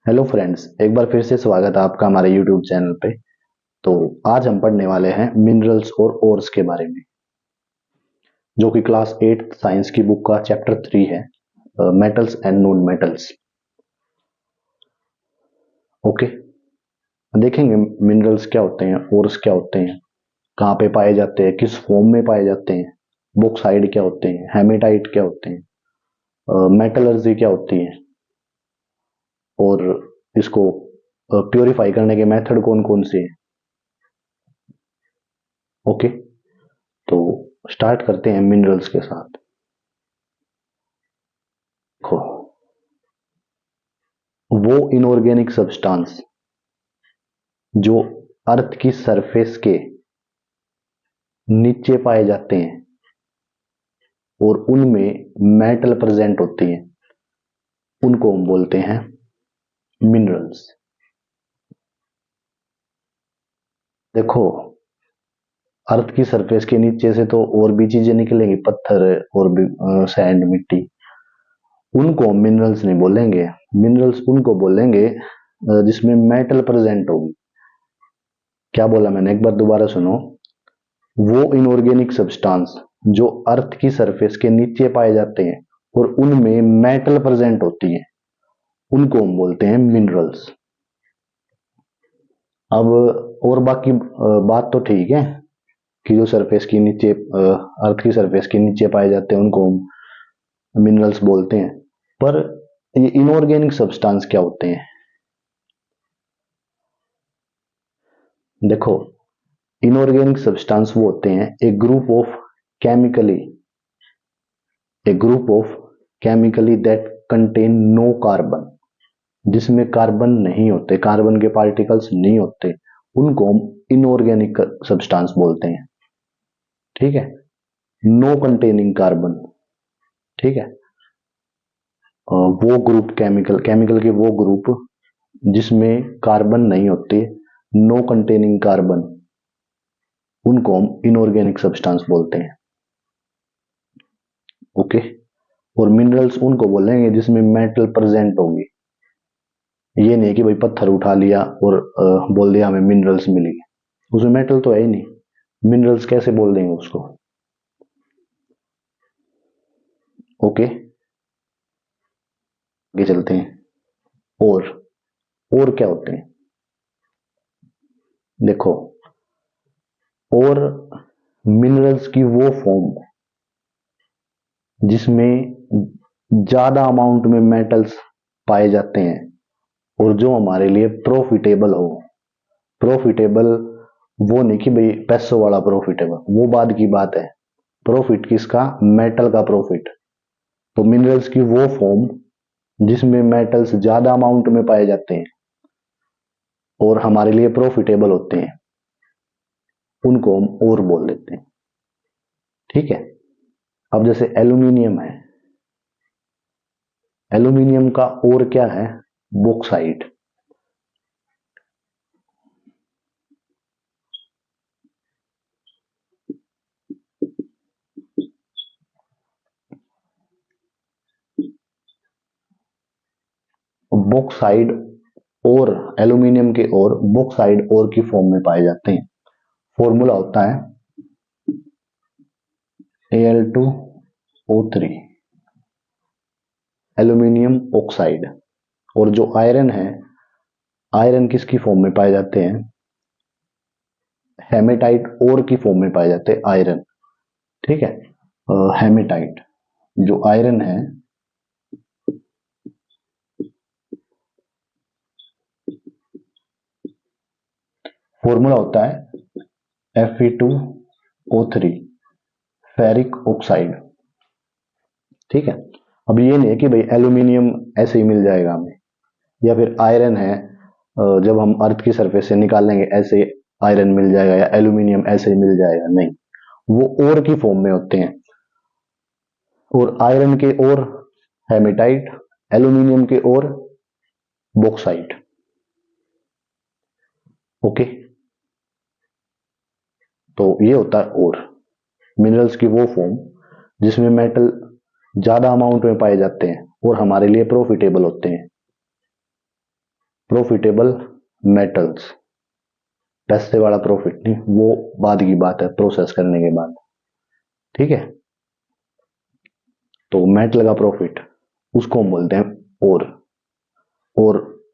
Hello friends, एक बार फिर से स्वागत है आपका हमारे यूट्यूब चैनल पे। तो आज हम पढ़ने वाले हैं मिनरल्स और ओर्स के बारे में, जो कि क्लास 8 साइंस की बुक का चैप्टर 3 है, metals and non metals. Okay, देखेंगे मिनरल्स क्या होते हैं, ओर्स क्या होते हैं, कहाँ पे पाए जाते हैं, किस फॉर्म में पाए जाते हैं, बॉक्साइड क्या होते हैं, हेमेटाइट क्या होते हैं, मेटलर्जी क्या होती है, और इसको प्योरीफाई करने के मेथड कौन कौन से हैं। ओके, तो स्टार्ट करते हैं मिनरल्स के साथ। देखो, वो इनऑर्गेनिक सब्सटेंस जो अर्थ की सरफेस के नीचे पाए जाते हैं और उनमें मेटल प्रेजेंट होती है, उनको हम बोलते हैं मिनरल्स। देखो, अर्थ की सरफेस के नीचे से तो और भी चीजें निकलेंगी, पत्थर और भी सैंड, मिट्टी। उनको हम मिनरल्स नहीं बोलेंगे। मिनरल्स उनको बोलेंगे जिसमें मेटल प्रेजेंट होगी। क्या बोला मैंने, एक बार दोबारा सुनो। वो इनऑर्गेनिक सब्सटेंस जो अर्थ की सरफेस के नीचे पाए जाते हैं और उनमें मेटल प्रेजेंट होती है, उनको हम बोलते हैं मिनरल्स। अब और बाकी बात तो ठीक है कि जो सरफेस के नीचे, अर्थ की सरफेस के नीचे पाए जाते हैं, उनको हम मिनरल्स बोलते हैं। पर ये इनऑर्गेनिक सब्सटेंस क्या होते हैं? देखो, इनऑर्गेनिक सब्सटेंस वो होते हैं a group of chemically that contain no carbon, जिसमें कार्बन नहीं होते, कार्बन के पार्टिकल्स नहीं होते, उनको हम इनऑर्गेनिक सब्सटेंस बोलते हैं। ठीक है, नो कंटेनिंग कार्बन। ठीक है, वो ग्रुप, केमिकल के वो ग्रुप जिसमें कार्बन नहीं होते, नो कंटेनिंग कार्बन, उनको हम इनऑर्गेनिक सब्सटेंस बोलते हैं। ओके, और मिनरल्स उनको बोलेंगे जिसमें मेटल प्रेजेंट होंगे। ये नहीं कि भाई पत्थर उठा लिया और बोल दिया हमें मिनरल्स मिली, उसमें मेटल तो है ही नहीं, मिनरल्स कैसे बोल देंगे उसको। ओके, आगे चलते हैं। और क्या होते हैं? देखो, और मिनरल्स की वो फॉर्म जिसमें ज्यादा अमाउंट में मेटल्स पाए जाते हैं और जो हमारे लिए प्रॉफिटेबल हो। प्रॉफिटेबल वो नहीं कि भाई पैसों वाला प्रॉफिटेबल, वो बाद की बात है। प्रॉफिट किसका? मेटल का प्रॉफिट। तो मिनरल्स की वो फॉर्म जिसमें मेटल्स ज्यादा अमाउंट में पाए जाते हैं और हमारे लिए प्रॉफिटेबल होते हैं, उनको हम और बोल देते हैं। ठीक है, अब जैसे एल्यूमिनियम है, एल्यूमिनियम का और क्या है? बॉक्साइट। बॉक्साइड और एल्यूमिनियम के और बॉक्साइड और की फॉर्म में पाए जाते हैं। फॉर्मूला होता है Al2O3, एल्यूमिनियम ऑक्साइड। और जो आयरन है, आयरन किसकी फॉर्म में पाए जाते हैं? हेमेटाइट और की फॉर्म में पाए जाते हैं आयरन। ठीक है, हेमेटाइट जो आयरन है, फॉर्मूला होता है Fe2O3, फेरिक ऑक्साइड। ठीक है, अब ये नहीं है कि भाई एल्यूमिनियम ऐसे ही मिल जाएगा हमें, या फिर आयरन है, जब हम अर्थ की सरफेस से निकाल लेंगे ऐसे आयरन मिल जाएगा, या एल्यूमिनियम ऐसे ही मिल जाएगा, नहीं। वो और की फॉर्म में होते हैं, और आयरन के और हेमेटाइट, एल्यूमिनियम के और बॉक्साइट। ओके, तो ये होता है और मिनरल्स की वो फॉर्म जिसमें मेटल ज्यादा अमाउंट में पाए जाते हैं और हमारे लिए प्रॉफिटेबल होते हैं। प्रॉफिटेबल मेटल्स, पैसे वाला प्रॉफिट नहीं, वो बाद की बात है प्रोसेस करने के बाद। ठीक है, तो मेटल का प्रॉफिट उसको हम बोलते हैं ओर।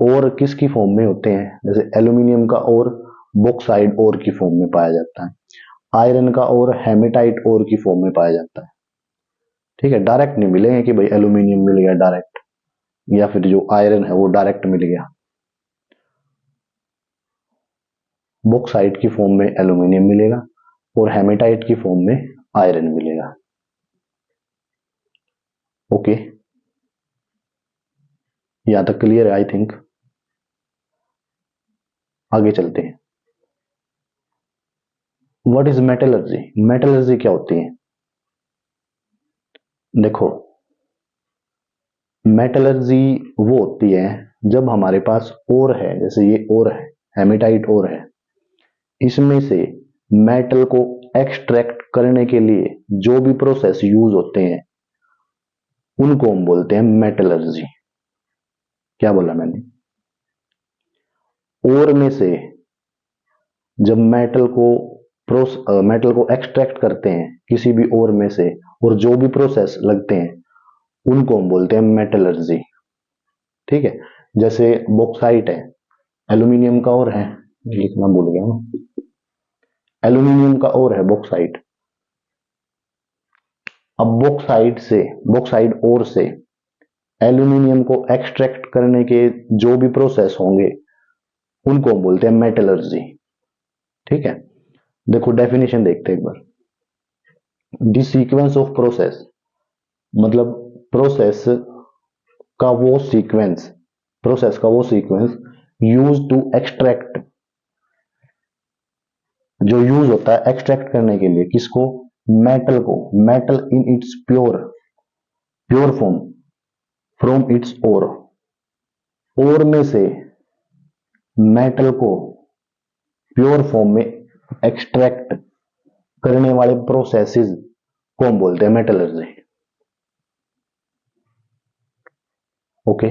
और किसकी फॉर्म में होते हैं, जैसे एल्यूमिनियम का और बॉक्साइड ओर की फॉर्म में पाया जाता है, आयरन का और हेमेटाइट ओर की फॉर्म में पाया जाता है। ठीक है, डायरेक्ट नहीं मिलेंगे कि भाई एल्यूमिनियम मिल गया डायरेक्ट, या फिर जो आयरन है वो डायरेक्ट मिल गया। बॉक्साइट की फॉर्म में एल्यूमिनियम मिलेगा और हेमेटाइट की फॉर्म में आयरन मिलेगा। ओके, यहां तक क्लियर है आई थिंक। आगे चलते हैं। What is metallurgy? मेटलर्जी क्या होती है? देखो, मेटलर्जी वो होती है जब हमारे पास ओर है, जैसे ये ओर है, हेमेटाइट ओर है, इसमें से मेटल को एक्सट्रैक्ट करने के लिए जो भी प्रोसेस यूज होते हैं उनको हम बोलते हैं मेटलर्जी। क्या बोला मैंने? ओर में से जब मेटल को एक्सट्रैक्ट करते हैं किसी भी ओर में से, और जो भी प्रोसेस लगते हैं उनको हम बोलते हैं मेटलर्जी। ठीक है, जैसे बॉक्साइट है, एल्यूमिनियम का और है, लिखना भूल गया हूं, एल्यूमिनियम का और है बॉक्साइट। अब बॉक्साइड और से एल्यूमिनियम को एक्सट्रैक्ट करने के जो भी प्रोसेस होंगे उनको हम बोलते हैं मेटलर्जी। ठीक है, देखो डेफिनेशन देखते हैं एक बार। द सीक्वेंस ऑफ प्रोसेस, मतलब प्रोसेस का वो सीक्वेंस प्रोसेस का वो सीक्वेंस यूज टू एक्सट्रैक्ट, जो यूज होता है एक्सट्रैक्ट करने के लिए किसको? Metal in its pure form from its ore में से मेटल को प्योर फॉर्म में एक्सट्रैक्ट करने वाले प्रोसेसेस को हम बोलते हैं मेटलर्जी। ओके,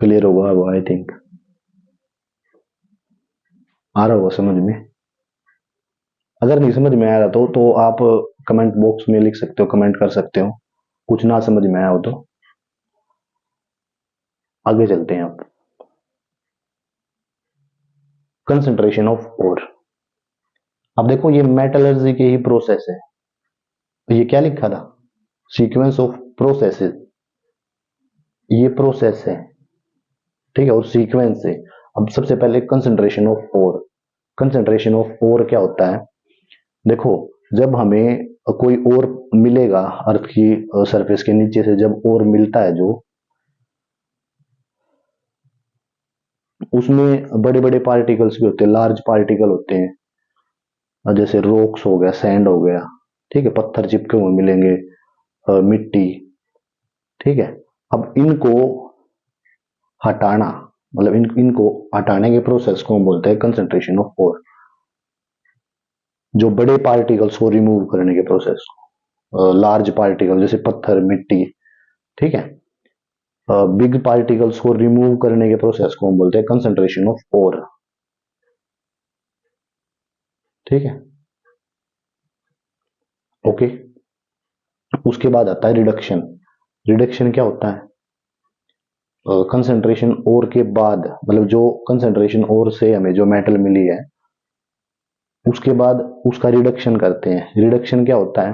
क्लियर होगा अब आई थिंक, आ रहा होगा समझ में। अगर नहीं समझ में आ रहा तो आप कमेंट बॉक्स में लिख सकते हो, कमेंट कर सकते हो, कुछ ना समझ में आया हो तो। आगे चलते हैं आप। Concentration of ore. अब देखो ये मेटलर्जी के ही प्रोसेस है, ये क्या लिखा था? सीक्वेंस ऑफ प्रोसेसेस, ये प्रोसेस है। ठीक है, और सीक्वेंस है। अब सबसे पहले concentration of ore. Concentration of ore क्या होता है? देखो, जब हमें कोई और मिलेगा अर्थ की सरफेस के नीचे से, जब और मिलता है जो, उसमें बड़े बड़े पार्टिकल्स भी होते हैं, लार्ज पार्टिकल होते हैं, जैसे रॉक्स हो गया, सैंड हो गया। ठीक है, पत्थर चिपके हुए मिलेंगे, मिट्टी। ठीक है, अब इनको हटाना, मतलब इनको हटाने के प्रोसेस को हम बोलते हैं कंसंट्रेशन ऑफ ओर। जो बड़े पार्टिकल्स को रिमूव करने के प्रोसेस, लार्ज पार्टिकल जैसे पत्थर, मिट्टी। ठीक है, बिग पार्टिकल्स को रिमूव करने के प्रोसेस को हम बोलते हैं कंसंट्रेशन ऑफ ओर। ठीक है, ओके। उसके बाद आता है रिडक्शन। रिडक्शन क्या होता है? कंसंट्रेशन ओर के बाद, मतलब जो कंसंट्रेशन ओर से हमें जो मेटल मिली है उसके बाद उसका रिडक्शन करते हैं। रिडक्शन क्या होता है?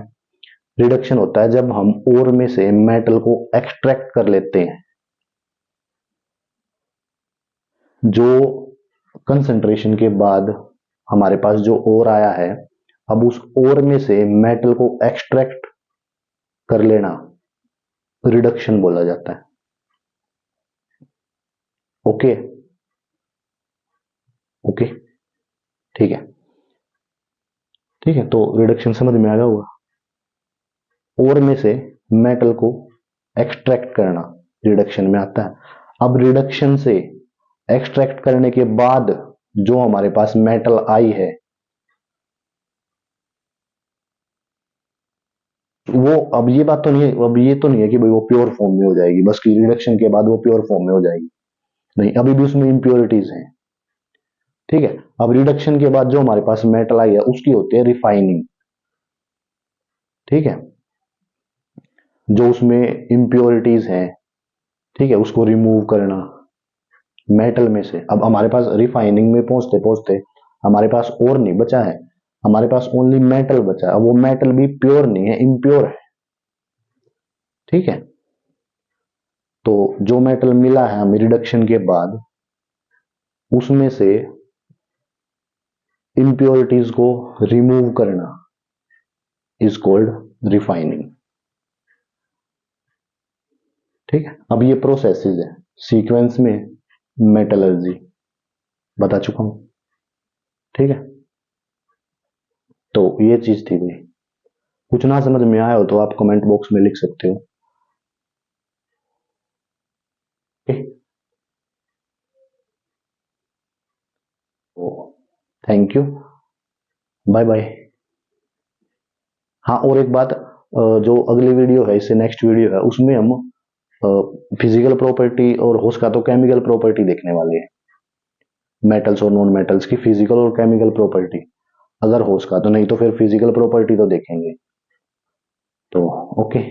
रिडक्शन होता है जब हम ओर में से मेटल को एक्सट्रैक्ट कर लेते हैं। जो कंसंट्रेशन के बाद हमारे पास जो ओर आया है, अब उस ओर में से मेटल को एक्सट्रैक्ट कर लेना रिडक्शन बोला जाता है। ओके, ओके, ठीक है। ठीक है, तो रिडक्शन समझ में आ गया होगा। ओर में से मेटल को एक्सट्रैक्ट करना रिडक्शन में आता है। अब रिडक्शन से एक्सट्रैक्ट करने के बाद जो हमारे पास मेटल आई है वो अब ये बात तो नहीं है, अब ये तो नहीं है कि भाई वो प्योर फॉर्म में हो जाएगी, बस की रिडक्शन के बाद वो प्योर फॉर्म में हो जाएगी, नहीं, अभी भी उसमें इम्प्योरिटीज हैं। ठीक है, अब रिडक्शन के बाद जो हमारे पास मेटल आई है उसकी होती है रिफाइनिंग। ठीक है, जो उसमें इम्प्योरिटीज हैं, ठीक है, उसको रिमूव करना मेटल में से। अब हमारे पास रिफाइनिंग में पहुंचते पहुंचते हमारे पास और नहीं बचा है, हमारे पास ओनली मेटल बचा है। अब वो मेटल भी प्योर नहीं है, इम्प्योर है। ठीक है, तो जो मेटल मिला है हमें रिडक्शन के बाद, उसमें से इम्प्योरिटीज को रिमूव करना इज कॉल्ड रिफाइनिंग। ठीक है, अब ये प्रोसेसेस है सीक्वेंस में मेटलर्जी, बता चुका हूं। ठीक है, तो ये चीज थी भाई। कुछ ना समझ में आया हो तो आप कमेंट बॉक्स में लिख सकते हो। Thank you, bye bye. हाँ, और एक बात, जो अगली वीडियो है, इससे नेक्स्ट वीडियो है, उसमें हम फिजिकल प्रॉपर्टी और हो सका तो केमिकल प्रॉपर्टी देखने वाले हैं, मेटल्स और नॉन मेटल्स की फिजिकल और केमिकल प्रॉपर्टी, अगर हो सका तो, नहीं तो फिर फिजिकल प्रॉपर्टी तो देखेंगे। तो ओके।